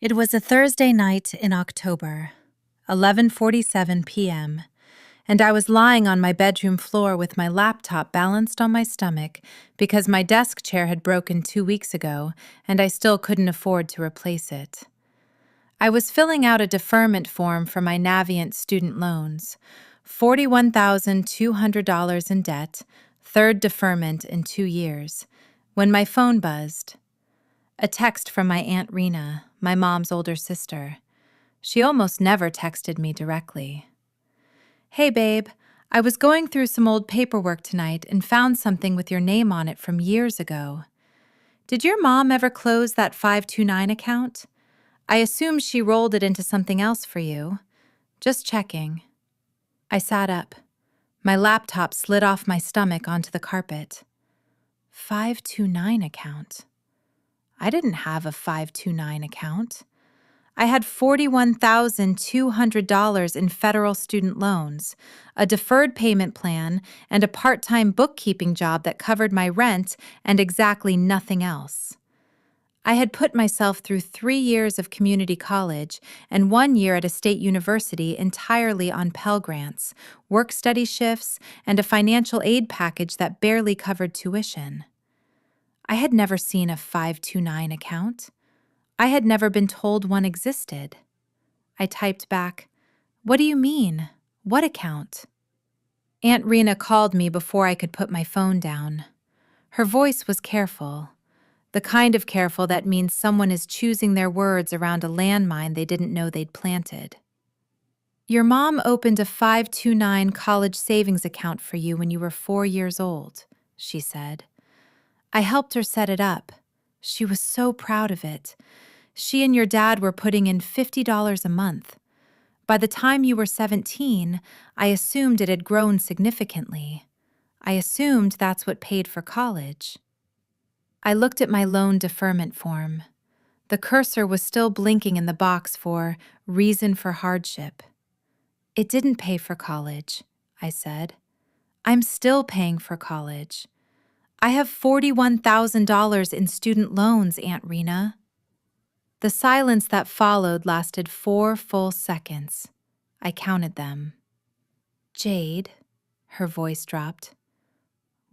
It was a Thursday night in October, 11:47 p.m., and I was lying on my bedroom floor with my laptop balanced on my stomach because my desk chair had broken 2 weeks ago and I still couldn't afford to replace it. I was filling out a deferment form for my Navient student loans, $41,200 in debt, third deferment in 2 years, when my phone buzzed. A text from my Aunt Rena, my mom's older sister. She almost never texted me directly. "Hey babe, I was going through some old paperwork tonight and found something with your name on it from years ago. Did your mom ever close that 529 account? I assume she rolled it into something else for you. Just checking." I sat up. My laptop slid off my stomach onto the carpet. 529 account. I didn't have a 529 account. I had $41,200 in federal student loans, a deferred payment plan, and a part-time bookkeeping job that covered my rent and exactly nothing else. I had put myself through 3 years of community college and 1 year at a state university entirely on Pell Grants, work-study shifts, and a financial aid package that barely covered tuition. I had never seen a 529 account. I had never been told one existed. I typed back, "What do you mean? What account?" Aunt Rena called me before I could put my phone down. Her voice was careful, the kind of careful that means someone is choosing their words around a landmine they didn't know they'd planted. "Your mom opened a 529 college savings account for you when you were 4 years old," she said. "I helped her set it up. She was so proud of it. She and your dad were putting in $50 a month. By the time you were 17, I assumed it had grown significantly. I assumed that's what paid for college." I looked at my loan deferment form. The cursor was still blinking in the box for reason for hardship. "It didn't pay for college," I said. "I'm still paying for college. I have $41,000 in student loans, Aunt Rena." The silence that followed lasted 4 full seconds. I counted them. "Jade," her voice dropped,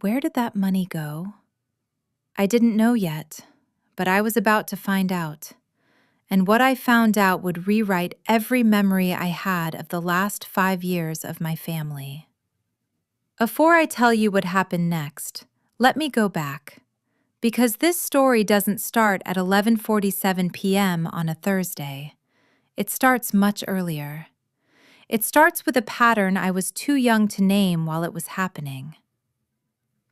"where did that money go?" I didn't know yet, but I was about to find out. And what I found out would rewrite every memory I had of the last 5 years of my family. Before I tell you what happened next, let me go back. Because this story doesn't start at 11:47 p.m. on a Thursday. It starts much earlier. It starts with a pattern I was too young to name while it was happening.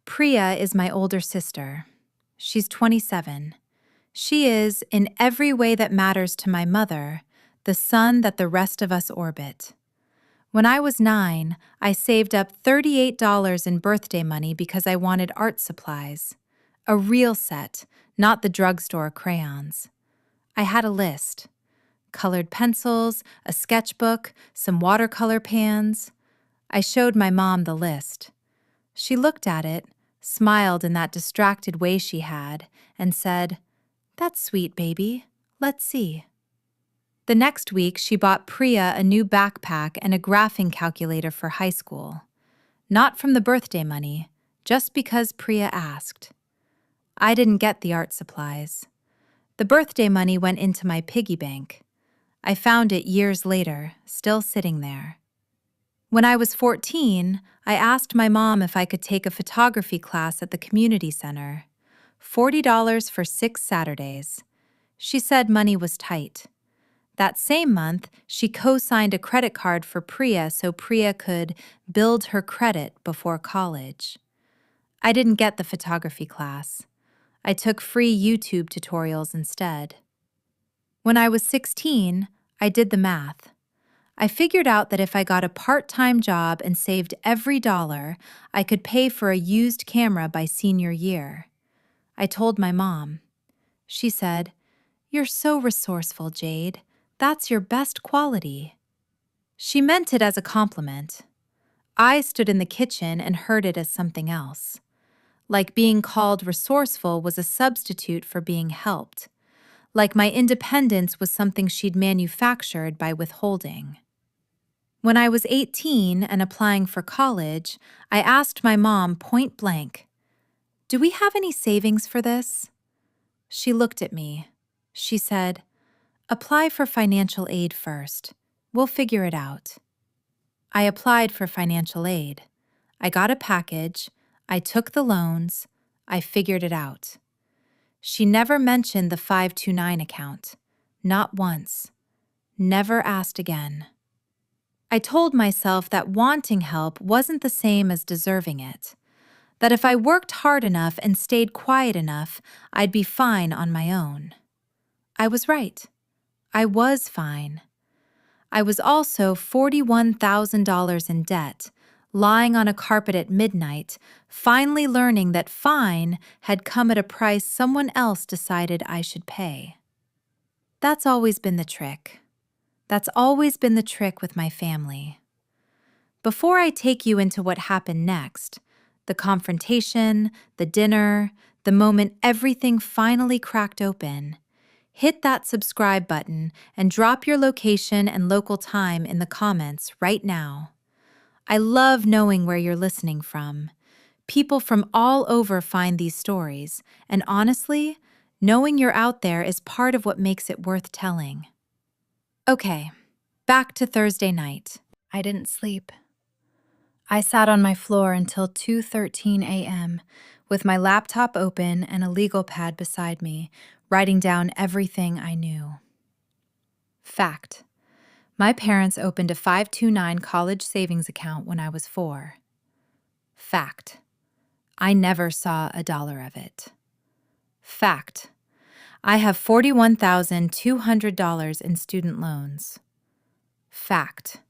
Priya is my older sister. She's 27. She is, in every way that matters to my mother, the sun that the rest of us orbit. When I was 9, I saved up $38 in birthday money because I wanted art supplies. A real set, not the drugstore crayons. I had a list. Colored pencils, a sketchbook, some watercolor pans. I showed my mom the list. She looked at it, smiled in that distracted way she had, and said, "That's sweet, baby. Let's see." The next week, she bought Priya a new backpack and a graphing calculator for high school. Not from the birthday money, just because Priya asked. I didn't get the art supplies. The birthday money went into my piggy bank. I found it years later, still sitting there. When I was 14, I asked my mom if I could take a photography class at the community center. $40 for 6 Saturdays. She said money was tight. That same month, she co-signed a credit card for Priya so Priya could build her credit before college. I didn't get the photography class. I took free YouTube tutorials instead. When I was 16, I did the math. I figured out that if I got a part-time job and saved every dollar, I could pay for a used camera by senior year. I told my mom. She said, "You're so resourceful, Jade. That's your best quality." She meant it as a compliment. I stood in the kitchen and heard it as something else. Like being called resourceful was a substitute for being helped. like my independence was something she'd manufactured by withholding. When I was 18 and applying for college, I asked my mom point blank, "Do we have any savings for this?" She looked at me. She said, "Apply for financial aid first. We'll figure it out." I applied for financial aid. I got a package. I took the loans. I figured it out. She never mentioned the 529 account. Not once. Never asked again. I told myself that wanting help wasn't the same as deserving it. That if I worked hard enough and stayed quiet enough, I'd be fine on my own. I was right. I was fine. I was also $41,000 in debt, lying on a carpet at midnight, finally learning that fine had come at a price someone else decided I should pay. That's always been the trick. That's always been the trick with my family. Before I take you into what happened next, the confrontation, the dinner, the moment everything finally cracked open, hit that subscribe button and drop your location and local time in the comments right now. I love knowing where you're listening from. People from all over find these stories, and honestly, knowing you're out there is part of what makes it worth telling. Okay, back to Thursday night. I didn't sleep. I sat on my floor until 2:13 a.m. with my laptop open and a legal pad beside me, writing down everything I knew. Fact: my parents opened a 529 college savings account when I was 4. Fact: I never saw a dollar of it. Fact: I have $41,200 in student loans. Fact: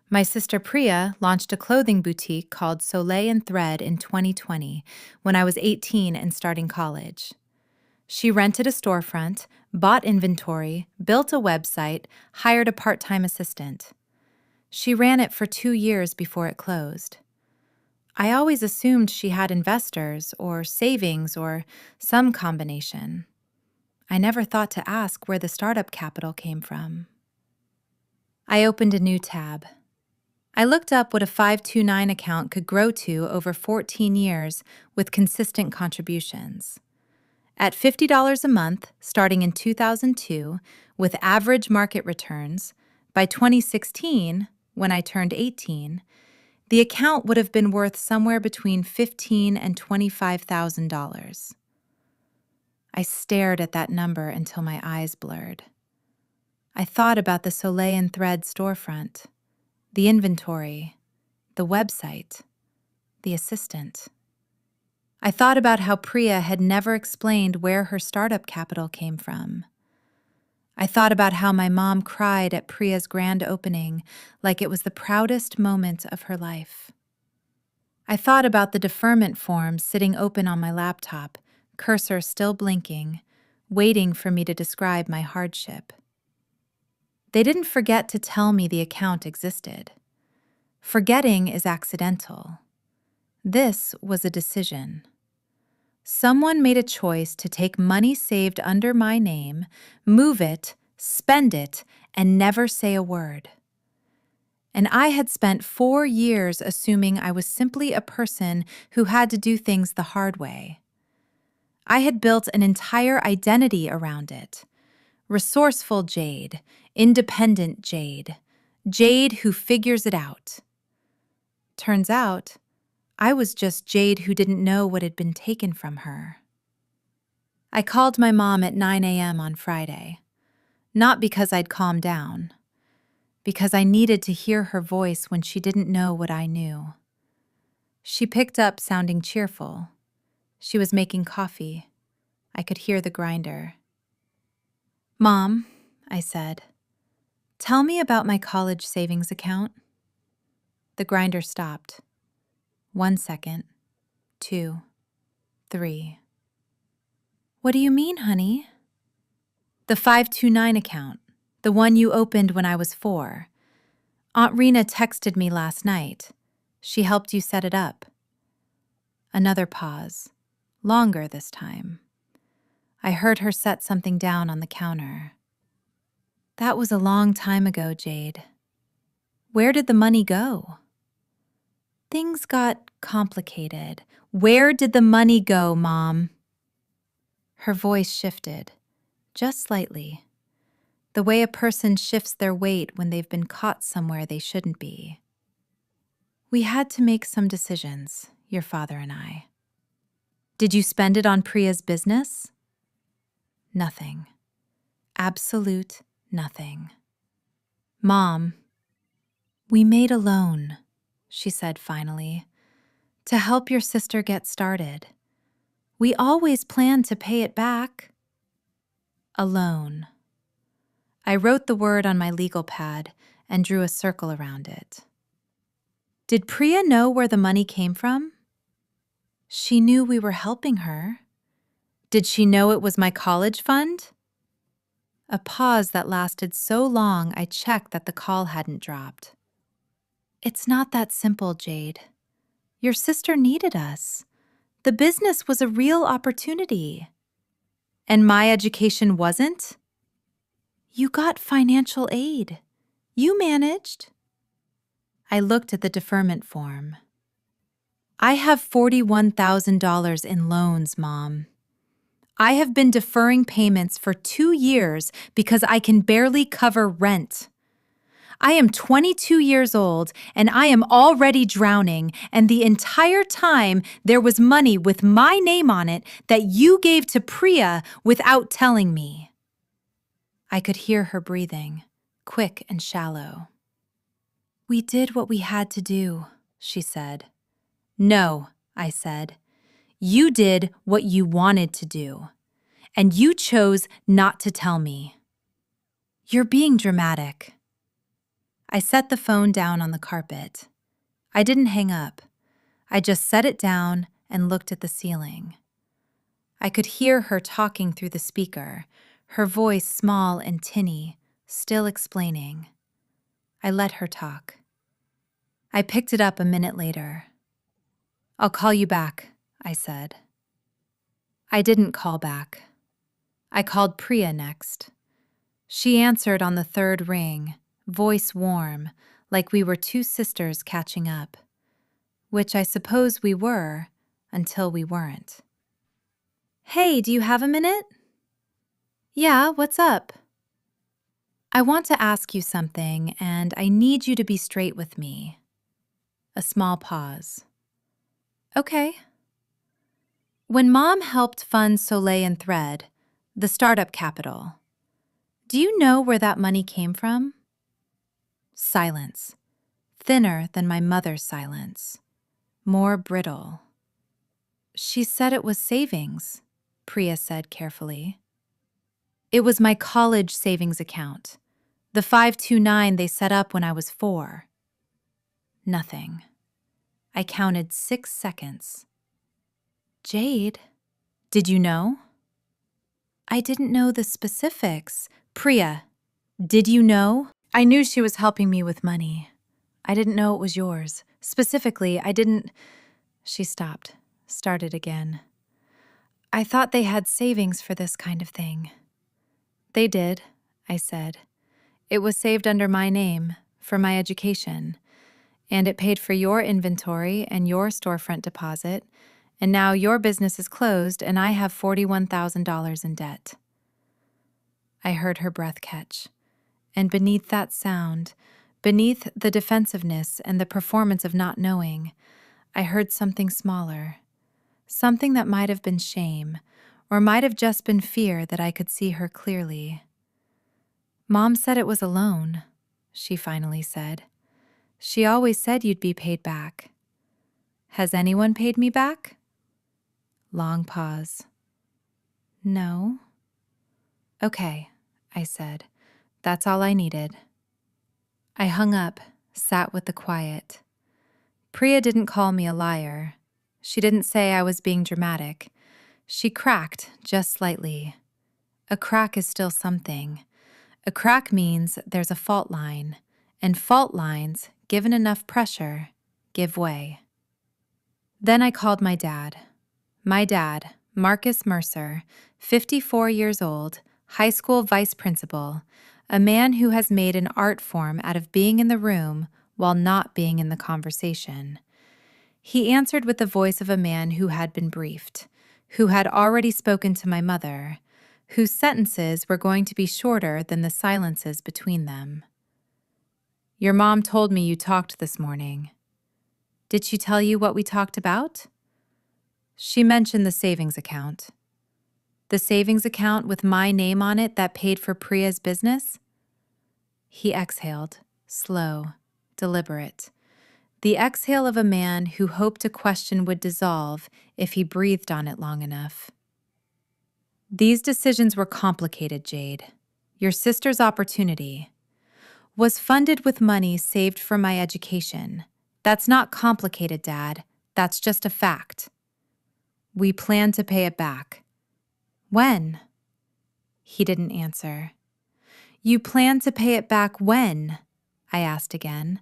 my sister Priya launched a clothing boutique called Soleil and Thread in 2020 when I was 18 and starting college. She rented a storefront, bought inventory, built a website, hired a part-time assistant. She ran it for 2 years before it closed. I always assumed she had investors or savings or some combination. I never thought to ask where the startup capital came from. I opened a new tab. I looked up what a 529 account could grow to over 14 years with consistent contributions. At $50 a month, starting in 2002, with average market returns, by 2016, when I turned 18, the account would have been worth somewhere between $15,000 and $25,000. I stared at that number until my eyes blurred. I thought about the Soleil and Thread storefront, the inventory, the website, the assistant. I thought about how Priya had never explained where her startup capital came from. I thought about how my mom cried at Priya's grand opening like it was the proudest moment of her life. I thought about the deferment form sitting open on my laptop, cursor still blinking, waiting for me to describe my hardship. They didn't forget to tell me the account existed. Forgetting is accidental. This was a decision. Someone made a choice to take money saved under my name, move it, spend it, and never say a word. And I had spent 4 years assuming I was simply a person who had to do things the hard way. I had built an entire identity around it. Resourceful Jade, independent Jade, Jade who figures it out. Turns out, I was just Jade who didn't know what had been taken from her. I called my mom at 9 a.m. on Friday, not because I'd calmed down, because I needed to hear her voice when she didn't know what I knew. She picked up sounding cheerful. She was making coffee. I could hear the grinder. "Mom," I said, "tell me about my college savings account." The grinder stopped. 1 second, 2, 3. "What do you mean, honey?" "The 529 account, the one you opened when I was 4. Aunt Rena texted me last night. She helped you set it up." Another pause, longer this time. I heard her set something down on the counter. That was a long time ago, Jade. Where did the money go? Things got complicated. Where did the money go, Mom? Her voice shifted, just slightly, the way a person shifts their weight when they've been caught somewhere they shouldn't be. We had to make some decisions, your father and I. Did you spend it on Priya's business? Nothing. Absolute nothing. Mom, we made a loan, she said finally, to help your sister get started. We always planned to pay it back. A loan. I wrote the word on my legal pad and drew a circle around it. Did Priya know where the money came from? She knew we were helping her. Did she know it was my college fund? A pause that lasted so long I checked that the call hadn't dropped. It's not that simple, Jade. Your sister needed us. The business was a real opportunity. And my education wasn't? You got financial aid. You managed. I looked at the deferment form. I have $41,000 in loans, Mom. I have been deferring payments for 2 years because I can barely cover rent. I am 22 years old and I am already drowning, and the entire time there was money with my name on it that you gave to Priya without telling me. I could hear her breathing, quick and shallow. We did what we had to do, she said. No, I said. You did what you wanted to do, and you chose not to tell me. You're being dramatic. I set the phone down on the carpet. I didn't hang up. I just set it down and looked at the ceiling. I could hear her talking through the speaker, her voice small and tinny, still explaining. I let her talk. I picked it up a minute later. I'll call you back, I said. I didn't call back. I called Priya next. She answered on the third ring, voice warm, like we were two sisters catching up, which I suppose we were until we weren't. Hey, do you have a minute? Yeah, what's up? I want to ask you something, and I need you to be straight with me. A small pause. Okay. When Mom helped fund Soleil and Thread, the startup capital, do you know where that money came from? Silence. Thinner than my mother's silence. More brittle. She said it was savings, Priya said carefully. It was my college savings account. The 529 they set up when I was 4. Nothing. I counted 6 seconds. Jade, did you know? I didn't know the specifics. Priya, did you know? I knew she was helping me with money. I didn't know it was yours. Specifically, I didn't... She stopped, started again. I thought they had savings for this kind of thing. They did, I said. It was saved under my name, for my education, and it paid for your inventory and your storefront deposit, and now your business is closed and I have $41,000 in debt. I heard her breath catch, and beneath that sound, beneath the defensiveness and the performance of not knowing, I heard something smaller, something that might have been shame, or might have just been fear that I could see her clearly. Mom said it was a loan, she finally said. She always said you'd be paid back. Has anyone paid me back? Long pause. No. Okay, I said. That's all I needed. I hung up, sat with the quiet. Priya didn't call me a liar. She didn't say I was being dramatic. She cracked just slightly. A crack is still something. A crack means there's a fault line, and fault lines, given enough pressure, give way. Then I called my dad, Marcus Mercer, 54 years old, high school vice principal, a man who has made an art form out of being in the room while not being in the conversation. He answered with the voice of a man who had been briefed, who had already spoken to my mother, whose sentences were going to be shorter than the silences between them. Your mom told me you talked this morning. Did she tell you what we talked about? She mentioned the savings account. The savings account with my name on it that paid for Priya's business? He exhaled, slow, deliberate. The exhale of a man who hoped a question would dissolve if he breathed on it long enough. These decisions were complicated, Jade. Your sister's opportunity was funded with money saved from my education. That's not complicated, Dad. That's just a fact. We plan to pay it back. When? He didn't answer. You plan to pay it back when? I asked again.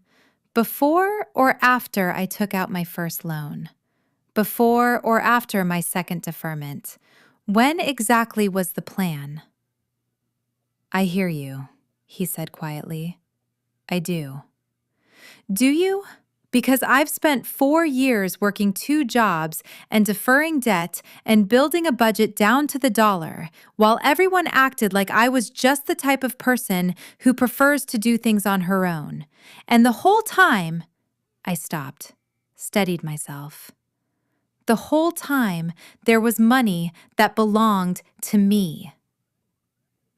Before or after I took out my first loan? Before or after my second deferment? When exactly was the plan? I hear you, he said quietly. I do. Do you? Because I've spent 4 years working 2 jobs and deferring debt and building a budget down to the dollar, while everyone acted like I was just the type of person who prefers to do things on her own. And the whole time, I stopped, steadied myself. The whole time, there was money that belonged to me.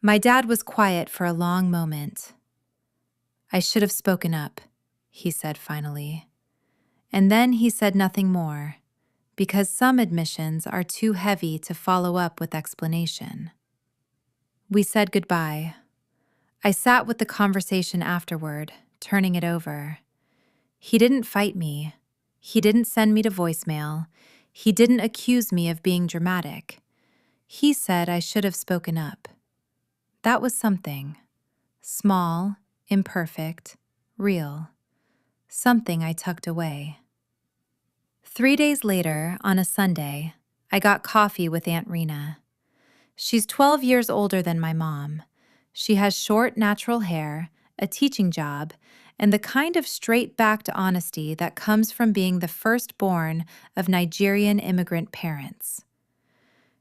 My dad was quiet for a long moment. I should have spoken up, he said finally. And then he said nothing more, because some admissions are too heavy to follow up with explanation. We said goodbye. I sat with the conversation afterward, turning it over. He didn't fight me. He didn't send me to voicemail. He didn't accuse me of being dramatic. He said I should have spoken up. That was something. Small, imperfect, real. Something I tucked away. 3 days later, on a Sunday, I got coffee with Aunt Rena. She's 12 years older than my mom. She has short, natural hair, a teaching job, and the kind of straight-backed honesty that comes from being the firstborn of Nigerian immigrant parents.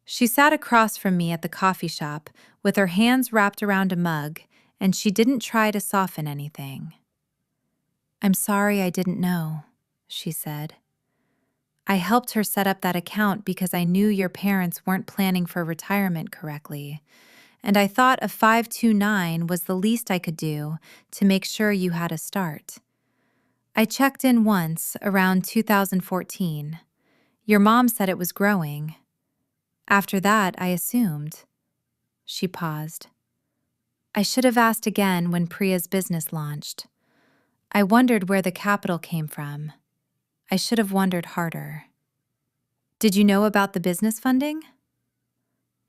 She sat across from me at the coffee shop with her hands wrapped around a mug, and she didn't try to soften anything. I'm sorry I didn't know, she said. I helped her set up that account because I knew your parents weren't planning for retirement correctly, and I thought a 529 was the least I could do to make sure you had a start. I checked in once, around 2014. Your mom said it was growing. After that, I assumed. She paused. I should have asked again when Priya's business launched. I wondered where the capital came from. I should have wondered harder. Did you know about the business funding?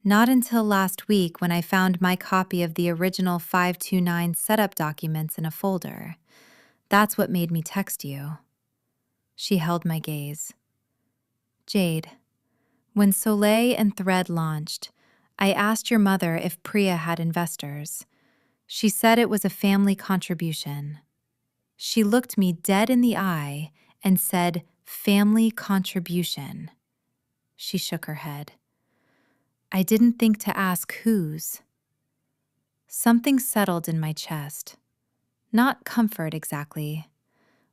Not until last week when I found my copy of the original 529 setup documents in a folder. That's what made me text you. She held my gaze. Jade, when Soleil and Thread launched, I asked your mother if Priya had investors. She said it was a family contribution. She looked me dead in the eye and said, family contribution. She shook her head. I didn't think to ask whose. Something settled in my chest. Not comfort exactly.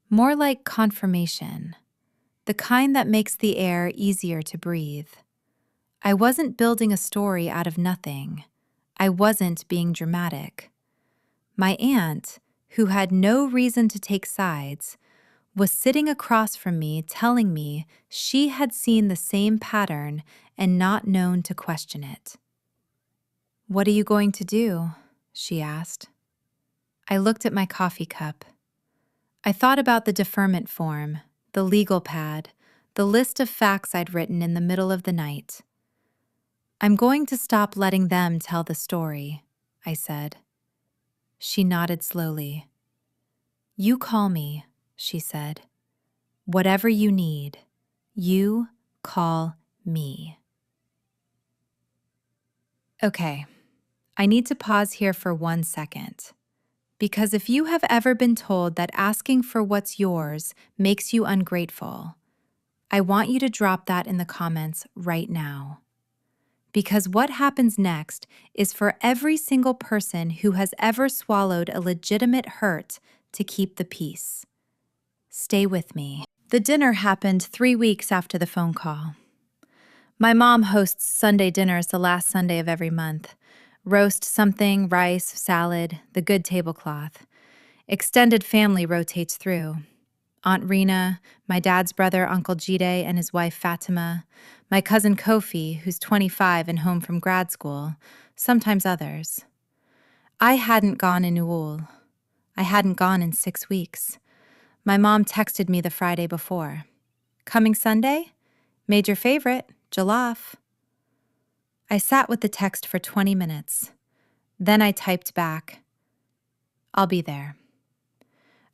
More like confirmation. The kind that makes the air easier to breathe. I wasn't building a story out of nothing. I wasn't being dramatic. My aunt, who had no reason to take sides, was sitting across from me telling me she had seen the same pattern and not known to question it. What are you going to do? She asked. I looked at my coffee cup. I thought about the deferment form, the legal pad, the list of facts I'd written in the middle of the night. I'm going to stop letting them tell the story, I said. She nodded slowly. You call me, she said. Whatever you need, you call me. Okay, I need to pause here for 1 second. Because if you have ever been told that asking for what's yours makes you ungrateful, I want you to drop that in the comments right now. Because what happens next is for every single person who has ever swallowed a legitimate hurt to keep the peace. Stay with me. The dinner happened 3 weeks after the phone call. My mom hosts Sunday dinners the last Sunday of every month. Roast something, rice, salad, the good tablecloth. Extended family rotates through. Aunt Rena, my dad's brother Uncle Jide and his wife Fatima, my cousin Kofi, who's 25 and home from grad school, sometimes others. I hadn't gone in Newell. I hadn't gone in 6 weeks. My mom texted me the Friday before. Coming Sunday? Made your favorite, jollof. I sat with the text for 20 minutes. Then I typed back, I'll be there.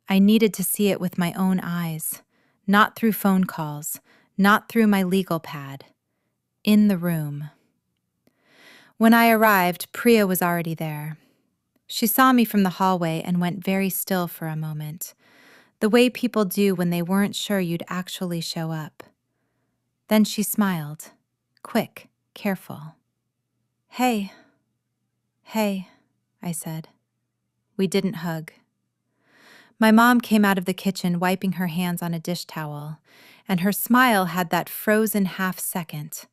I needed to see it with my own eyes, not through phone calls, not through my legal pad. In the room. When I arrived, Priya was already there. She saw me from the hallway and went very still for a moment, the way people do when they weren't sure you'd actually show up. Then she smiled, quick, careful. Hey, I said. We didn't hug. My mom came out of the kitchen wiping her hands on a dish towel, and her smile had that frozen half-second,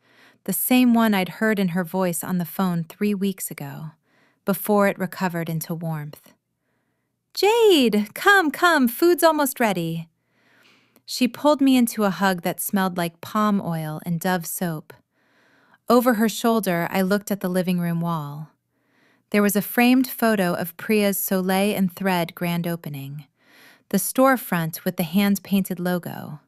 the same one I'd heard in her voice on the phone 3 weeks ago, before it recovered into warmth. Jade, come, food's almost ready. She pulled me into a hug that smelled like palm oil and Dove soap. Over her shoulder, I looked at the living room wall. There was a framed photo of Priya's Soleil and Thread grand opening, the storefront with the hand-painted logo,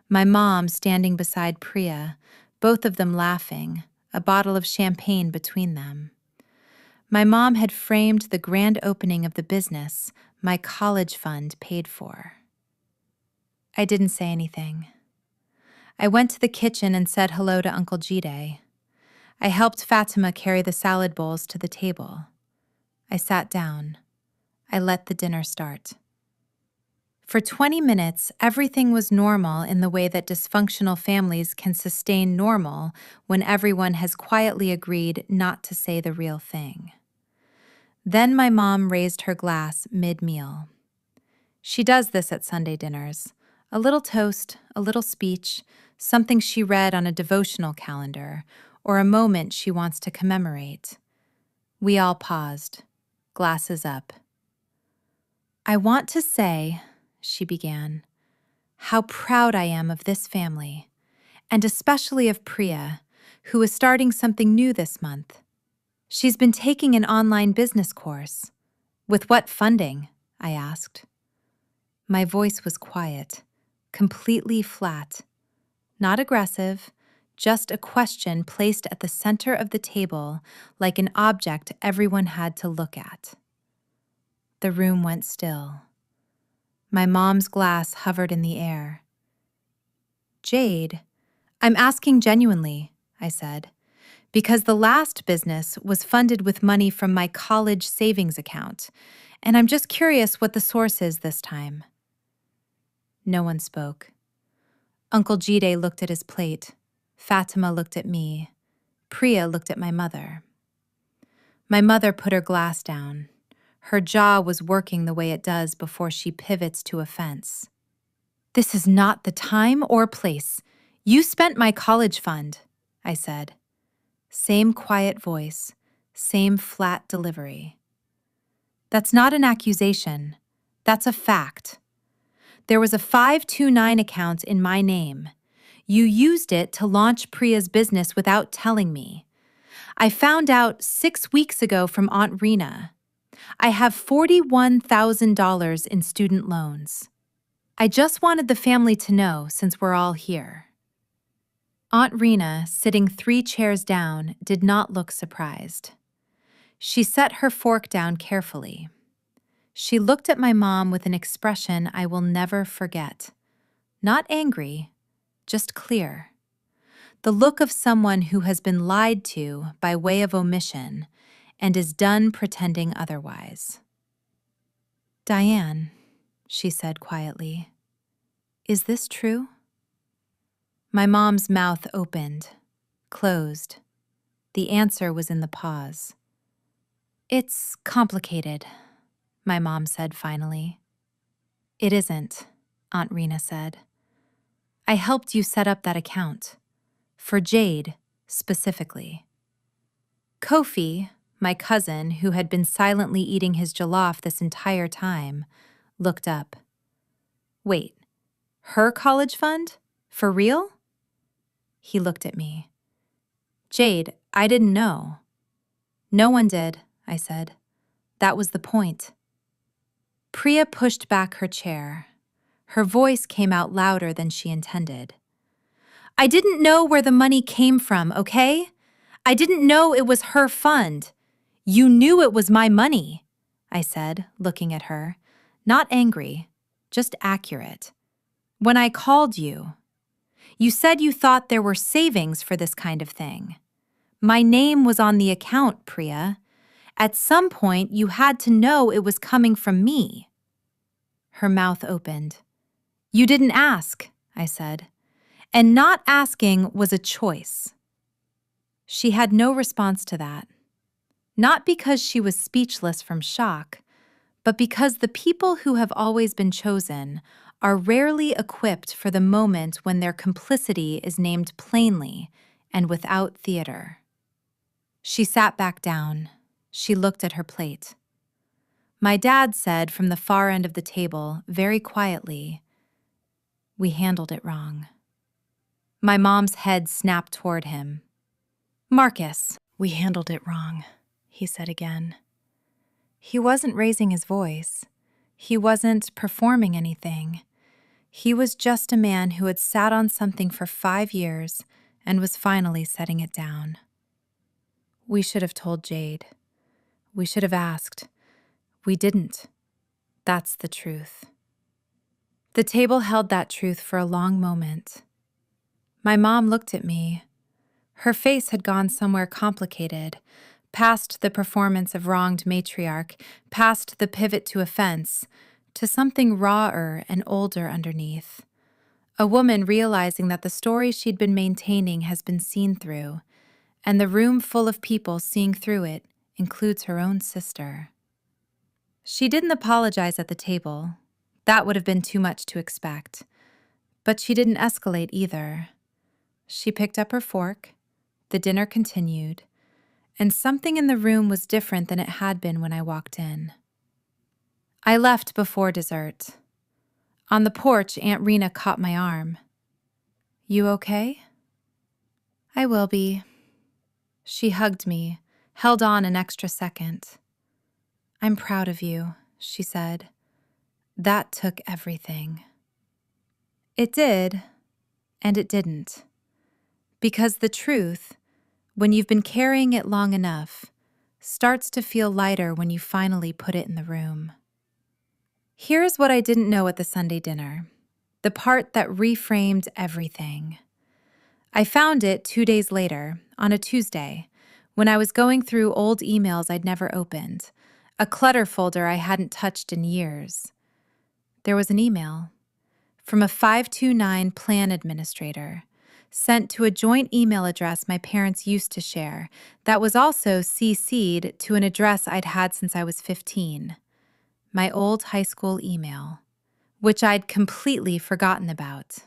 my mom standing beside Priya, both of them laughing, a bottle of champagne between them. My mom had framed the grand opening of the business my college fund paid for. I didn't say anything. I went to the kitchen and said hello to Uncle Jide. I helped Fatima carry the salad bowls to the table. I sat down. I let the dinner start. For 20 minutes, everything was normal in the way that dysfunctional families can sustain normal when everyone has quietly agreed not to say the real thing. Then my mom raised her glass mid-meal. She does this at Sunday dinners. A little toast, a little speech, something she read on a devotional calendar, or a moment she wants to commemorate. We all paused, glasses up. I want to say, she began, how proud I am of this family, and especially of Priya, who is starting something new this month. She's been taking an online business course. With what funding? I asked. My voice was quiet, completely flat. Not aggressive, just a question placed at the center of the table like an object everyone had to look at. The room went still. My mom's glass hovered in the air. Jade, I'm asking genuinely, I said, because the last business was funded with money from my college savings account, and I'm just curious what the source is this time. No one spoke. Uncle Jide looked at his plate. Fatima looked at me. Priya looked at my mother. My mother put her glass down. Her jaw was working the way it does before she pivots to offense. This is not the time or place. You spent my college fund, I said. Same quiet voice, same flat delivery. That's not an accusation. That's a fact. There was a 529 account in my name. You used it to launch Priya's business without telling me. I found out 6 weeks ago from Aunt Rena. I have $41,000 in student loans. I just wanted the family to know since we're all here. Aunt Rena, sitting 3 chairs down, did not look surprised. She set her fork down carefully. She looked at my mom with an expression I will never forget. Not angry, just clear. the look of someone who has been lied to by way of omission and is done pretending otherwise. "Diane," she said quietly, "is this true?" My mom's mouth opened, closed. The answer was in the pause. "It's complicated," my mom said finally. "It isn't," Aunt Rena said. "I helped you set up that account. For Jade, specifically." Kofi, my cousin, who had been silently eating his jollof this entire time, looked up. "Wait, her college fund? For real?" He looked at me. "Jade, I didn't know." "No one did," I said. "That was the point." Priya pushed back her chair. Her voice came out louder than she intended. "I didn't know where the money came from, okay? I didn't know it was her fund. You knew it was my money," I said, looking at her. Not angry, just accurate. "When I called you, you said you thought there were savings for this kind of thing. My name was on the account, Priya. At some point, you had to know it was coming from me." Her mouth opened. "You didn't ask," I said. "And not asking was a choice." She had no response to that. Not because she was speechless from shock, but because the people who have always been chosen are rarely equipped for the moment when their complicity is named plainly and without theater. She sat back down. She looked at her plate. My dad said from the far end of the table, very quietly, "We handled it wrong." My mom's head snapped toward him. "Marcus, we handled it wrong," he said again. He wasn't raising his voice. He wasn't performing anything. He was just a man who had sat on something for 5 years and was finally setting it down. "We should have told Jade. We should have asked. We didn't. That's the truth." The table held that truth for a long moment. My mom looked at me. Her face had gone somewhere complicated, past the performance of wronged matriarch, past the pivot to offense, to something rawer and older underneath. A woman realizing that the story she'd been maintaining has been seen through, and the room full of people seeing through it includes her own sister. She didn't apologize at the table. That would have been too much to expect. But she didn't escalate either. She picked up her fork. The dinner continued, and something in the room was different than it had been when I walked in. I left before dessert. On the porch, Aunt Rena caught my arm. "You okay?" "I will be." She hugged me, held on an extra second. "I'm proud of you," she said. "That took everything." It did, and it didn't. Because the truth, when you've been carrying it long enough, starts to feel lighter when you finally put it in the room. Here's what I didn't know at the Sunday dinner, the part that reframed everything. I found it 2 days later, on a Tuesday, when I was going through old emails I'd never opened, a clutter folder I hadn't touched in years. There was an email from a 529 plan administrator, sent to a joint email address my parents used to share that was also CC'd to an address I'd had since I was 15, my old high school email, which I'd completely forgotten about.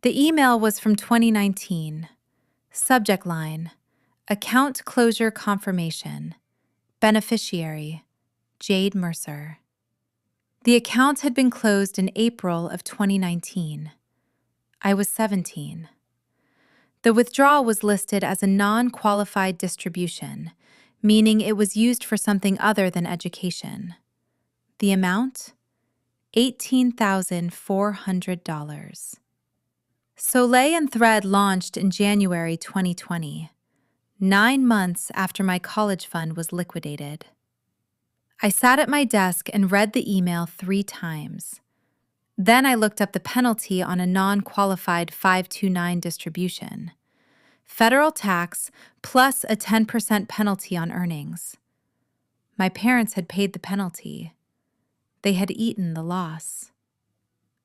The email was from 2019. Subject line, account closure confirmation. Beneficiary, Jade Mercer. The account had been closed in April of 2019. I was 17. The withdrawal was listed as a non-qualified distribution, meaning it was used for something other than education. The amount? $18,400. Soleil and Thread launched in January 2020, 9 months after my college fund was liquidated. I sat at my desk and read the email 3 times. Then I looked up the penalty on a non-qualified 529 distribution. federal tax, plus a 10% penalty on earnings. My parents had paid the penalty. They had eaten the loss.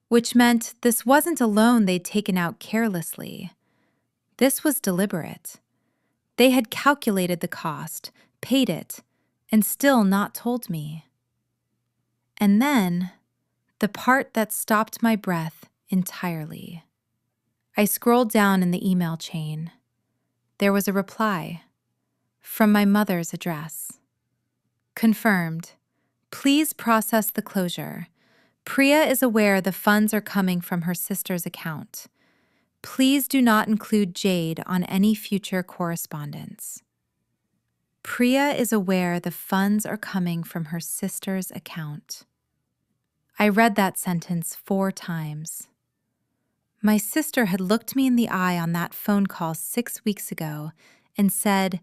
Which meant this wasn't a loan they'd taken out carelessly. This was deliberate. They had calculated the cost, paid it, and still not told me. And then, the part that stopped my breath entirely. I scrolled down in the email chain. There was a reply from my mother's address. Confirmed. Please process the closure. Priya is aware the funds are coming from her sister's account. Please do not include Jade on any future correspondence. Priya is aware the funds are coming from her sister's account. I read that sentence 4 times. My sister had looked me in the eye on that phone call 6 weeks ago and said,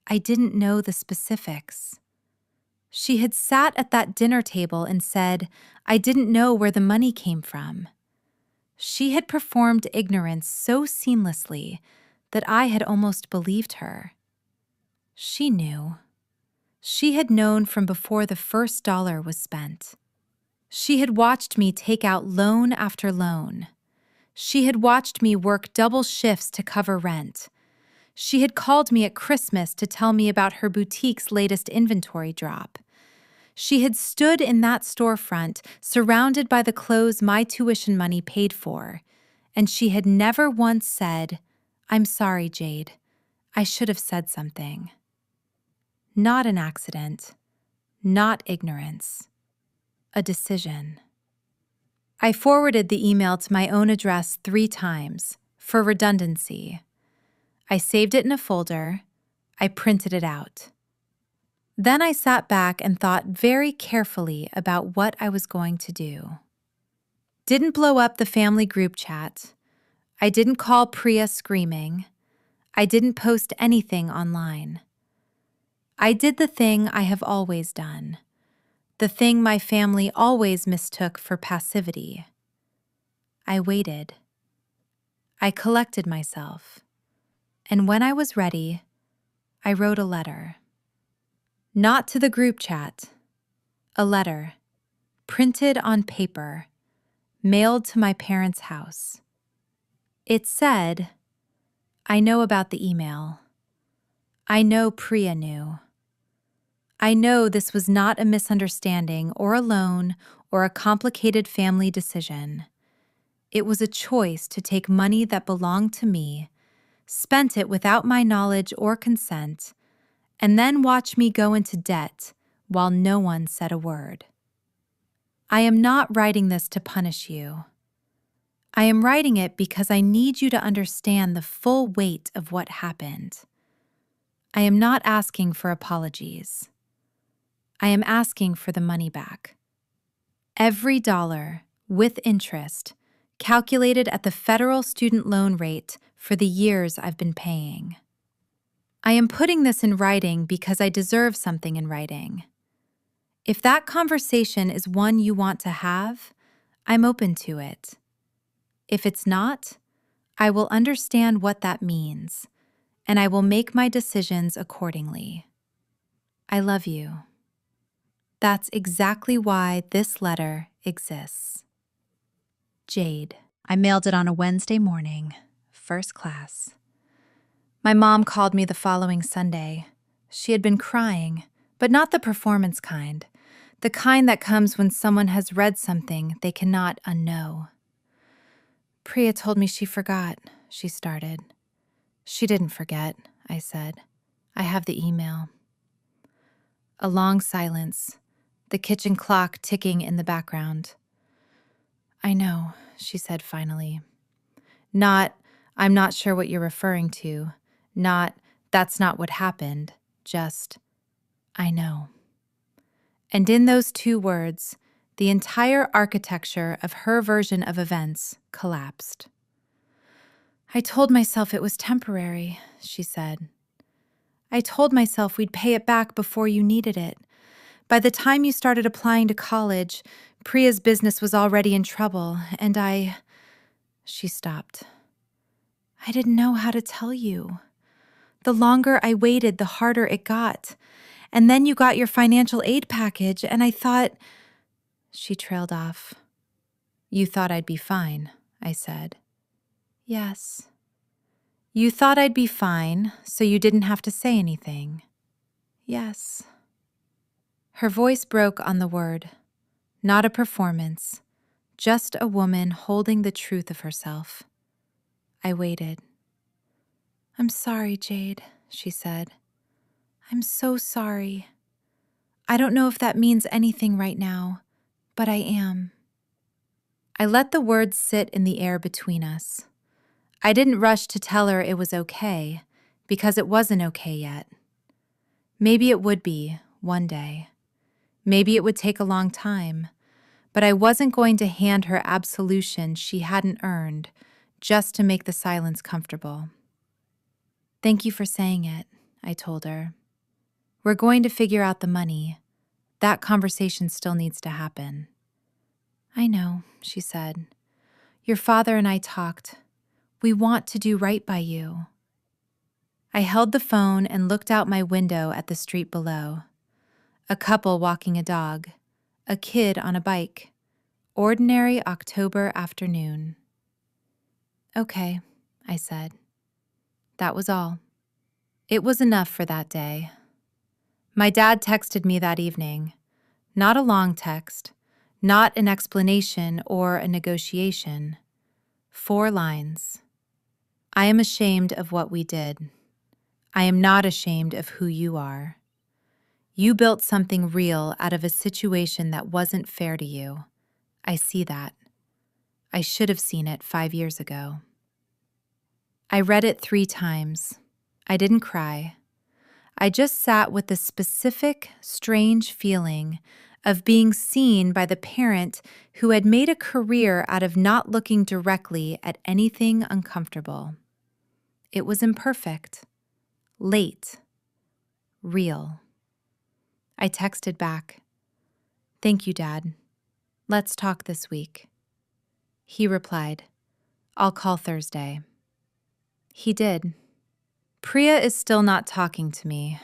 I didn't know the specifics. She had sat at that dinner table and said, I didn't know where the money came from. She had performed ignorance so seamlessly that I had almost believed her. She knew. She had known from before the first dollar was spent. She had watched me take out loan after loan. She had watched me work double shifts to cover rent. She had called me at Christmas to tell me about her boutique's latest inventory drop. She had stood in that storefront, surrounded by the clothes my tuition money paid for, and she had never once said, I'm sorry, Jade. I should have said something. Not an accident. Not ignorance. A decision. I forwarded the email to my own address 3 times, for redundancy. I saved it in a folder. I printed it out. Then I sat back and thought very carefully about what I was going to do. Didn't blow up the family group chat. I didn't call Priya screaming. I didn't post anything online. I did the thing I have always done. The thing my family always mistook for passivity. I waited. I collected myself. And when I was ready, I wrote a letter. Not to the group chat. A letter, printed on paper, mailed to my parents' house. It said, I know about the email. I know Priya knew. I know this was not a misunderstanding or a loan or a complicated family decision. It was a choice to take money that belonged to me, spent it without my knowledge or consent, and then watch me go into debt while no one said a word. I am not writing this to punish you. I am writing it because I need you to understand the full weight of what happened. I am not asking for apologies. I am asking for the money back. Every dollar, with interest, calculated at the federal student loan rate for the years I've been paying. I am putting this in writing because I deserve something in writing. If that conversation is one you want to have, I'm open to it. If it's not, I will understand what that means, and I will make my decisions accordingly. I love you. That's exactly why this letter exists. Jade. I mailed it on a Wednesday morning, first class. My mom called me the following Sunday. She had been crying, but not the performance kind, the kind that comes when someone has read something they cannot unknow. Priya told me she forgot, she started. She didn't forget, I said. I have the email. A long silence, the kitchen clock ticking in the background. I know, she said finally. Not, I'm not sure what you're referring to. Not, that's not what happened. Just, I know. And in those 2 words, the entire architecture of her version of events collapsed. I told myself it was temporary, she said. I told myself we'd pay it back before you needed it. By the time you started applying to college, Priya's business was already in trouble, and She stopped. I didn't know how to tell you. The longer I waited, the harder it got. And then you got your financial aid package, and I thought—" She trailed off. "You thought I'd be fine," I said. "Yes." "You thought I'd be fine, so you didn't have to say anything." "Yes." Her voice broke on the word. Not a performance, just a woman holding the truth of herself. I waited. "I'm sorry, Jade," she said. "I'm so sorry. I don't know if that means anything right now, but I am." I let the words sit in the air between us. I didn't rush to tell her it was okay, because it wasn't okay yet. Maybe it would be, one day. Maybe it would take a long time, but I wasn't going to hand her absolution she hadn't earned just to make the silence comfortable. "Thank you for saying it," I told her. "We're going to figure out the money. That conversation still needs to happen." "I know," she said. "Your father and I talked. We want to do right by you." I held the phone and looked out my window at the street below. A couple walking a dog, a kid on a bike. Ordinary October afternoon. "Okay," I said. That was all. It was enough for that day. My dad texted me that evening. Not a long text, not an explanation or a negotiation. 4 lines. "I am ashamed of what we did. I am not ashamed of who you are. You built something real out of a situation that wasn't fair to you. I see that. I should have seen it 5 years ago." I read it 3 times. I didn't cry. I just sat with the specific, strange feeling of being seen by the parent who had made a career out of not looking directly at anything uncomfortable. It was imperfect, late, real. I texted back, "Thank you, Dad. Let's talk this week." He replied, "I'll call Thursday." He did. Priya is still not talking to me.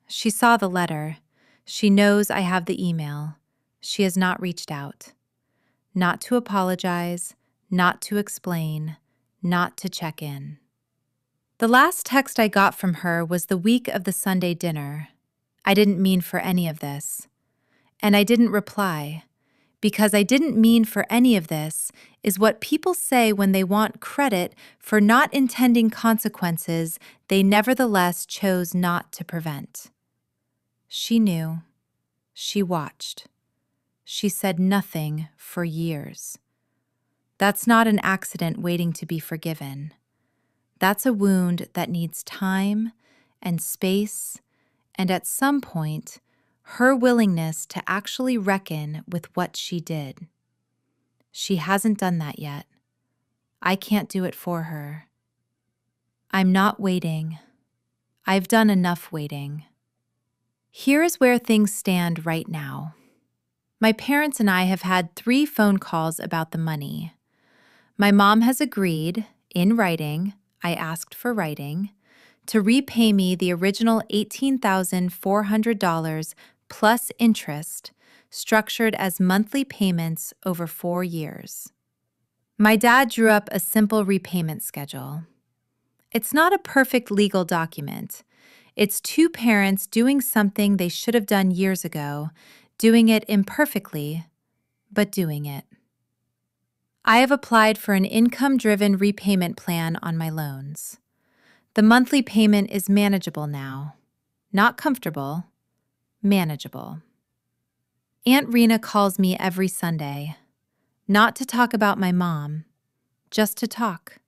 She saw the letter. She knows I have the email. She has not reached out. Not to apologize, not to explain, not to check in. The last text I got from her was the week of the Sunday dinner. I didn't mean for any of this. And I didn't reply, because I didn't mean for any of this is what people say when they want credit for not intending consequences they nevertheless chose not to prevent. She knew. She watched. She said nothing for years. That's not an accident waiting to be forgiven. That's a wound that needs time and space, and at some point, her willingness to actually reckon with what she did. She hasn't done that yet. I can't do it for her. I'm not waiting. I've done enough waiting. Here is where things stand right now. My parents and I have had 3 phone calls about the money. My mom has agreed, in writing, I asked for writing, to repay me the original $18,400 plus interest, structured as monthly payments over 4 years. My dad drew up a simple repayment schedule. It's not a perfect legal document. It's 2 parents doing something they should have done years ago, doing it imperfectly, but doing it. I have applied for an income-driven repayment plan on my loans. The monthly payment is manageable now. Not comfortable, manageable. Aunt Rena calls me every Sunday, not to talk about my mom, just to talk.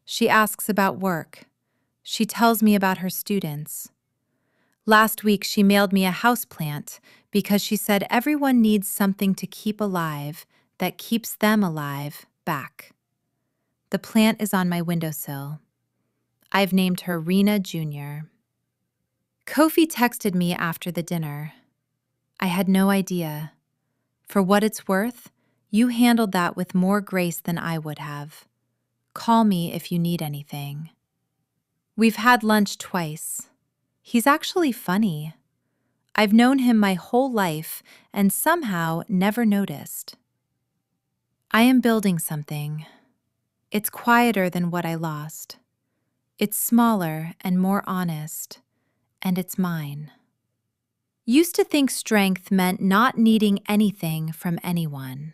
She asks about work. She tells me about her students. Last week, she mailed me a houseplant because she said everyone needs something to keep alive that keeps them alive back. The plant is on my windowsill. I've named her Rena Jr. Kofi texted me after the dinner. I had no idea. For what it's worth, you handled that with more grace than I would have. Call me if you need anything. We've had lunch twice. He's actually funny. I've known him my whole life and somehow never noticed. I am building something. It's quieter than what I lost. It's smaller and more honest, and it's mine. Used to think strength meant not needing anything from anyone.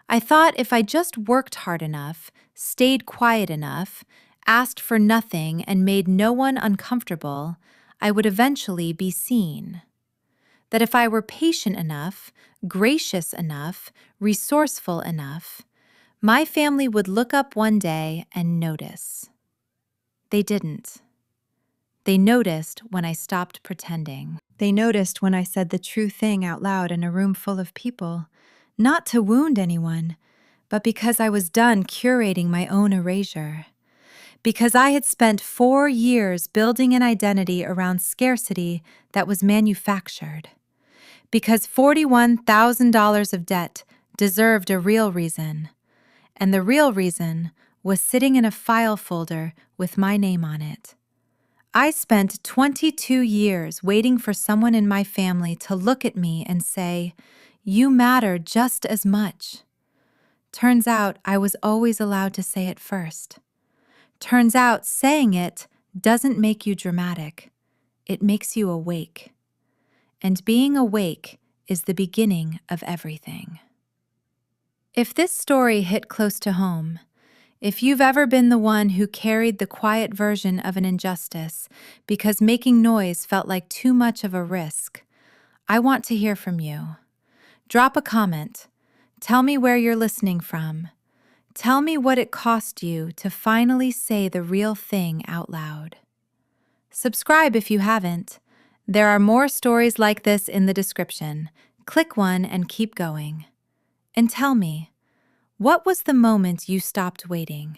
I thought if I just worked hard enough, stayed quiet enough, asked for nothing, and made no one uncomfortable, I would eventually be seen. That if I were patient enough, gracious enough, resourceful enough, my family would look up one day and notice. They didn't. They noticed when I stopped pretending. They noticed when I said the true thing out loud in a room full of people, not to wound anyone, but because I was done curating my own erasure. Because I had spent 4 years building an identity around scarcity that was manufactured. Because $41,000 of debt deserved a real reason, and the real reason was sitting in a file folder with my name on it. I spent 22 years waiting for someone in my family to look at me and say, "You matter just as much." Turns out I was always allowed to say it first. Turns out saying it doesn't make you dramatic. It makes you awake. And being awake is the beginning of everything. If this story hit close to home, if you've ever been the one who carried the quiet version of an injustice because making noise felt like too much of a risk, I want to hear from you. Drop a comment. Tell me where you're listening from. Tell me what it cost you to finally say the real thing out loud. Subscribe if you haven't. There are more stories like this in the description. Click one and keep going. And tell me, what was the moment you stopped waiting?